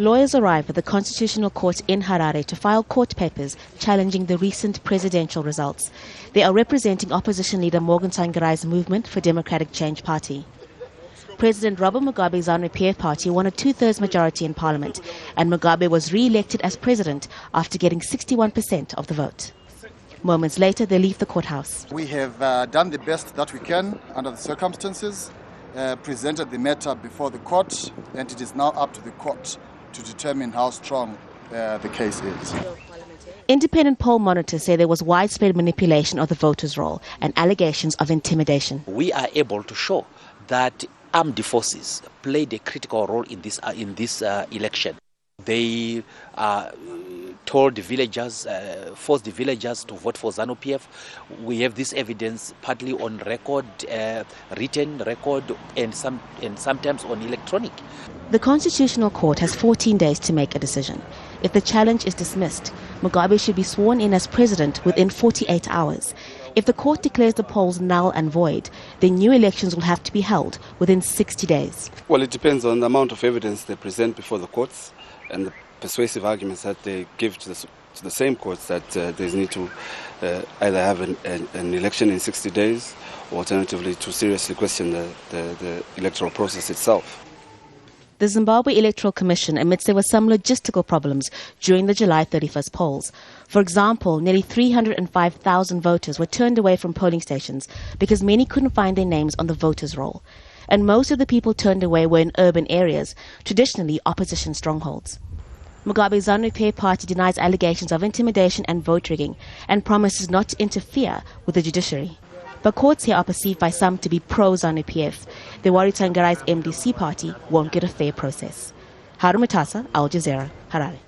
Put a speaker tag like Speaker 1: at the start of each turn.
Speaker 1: Lawyers arrived at the Constitutional Court in Harare to file court papers challenging the recent presidential results. They are representing opposition leader Morgan Tsvangirai's Movement for Democratic Change party. President Robert Mugabe's ZANU-PF party won a two-thirds majority in parliament, and Mugabe was re-elected as president after getting 61% of the vote. Moments later, they leave the courthouse.
Speaker 2: We have done the best that we can under the circumstances, presented the matter before the court, and it is now up to the court to determine how strong the case is.
Speaker 1: Independent poll monitors say there was widespread manipulation of the voters' roll and allegations of intimidation.
Speaker 3: We are able to show that armed forces played a critical role in this election. They told the villagers, forced the villagers to vote for ZANU-PF. We have this evidence partly on record, written record, and sometimes on electronic.
Speaker 1: The Constitutional Court has 14 days to make a decision. If the challenge is dismissed, Mugabe should be sworn in as president within 48 hours. If the court declares the polls null and void, then new elections will have to be held within 60 days.
Speaker 4: Well, it depends on the amount of evidence they present before the courts and the persuasive arguments that they give to the same courts that they need to either have an election in 60 days or alternatively to seriously question the electoral process itself.
Speaker 1: The Zimbabwe Electoral Commission admits there were some logistical problems during the July 31st polls. For example, nearly 305,000 voters were turned away from polling stations because many couldn't find their names on the voters' roll. And most of the people turned away were in urban areas, traditionally opposition strongholds. Mugabe's ZANU-PF party denies allegations of intimidation and vote rigging and promises not to interfere with the judiciary. But courts here are perceived by some to be pro-ZANU-PF. They worry Tsvangirai's MDC party won't get a fair process. Haru, Mutasa, Jazeera, Harare.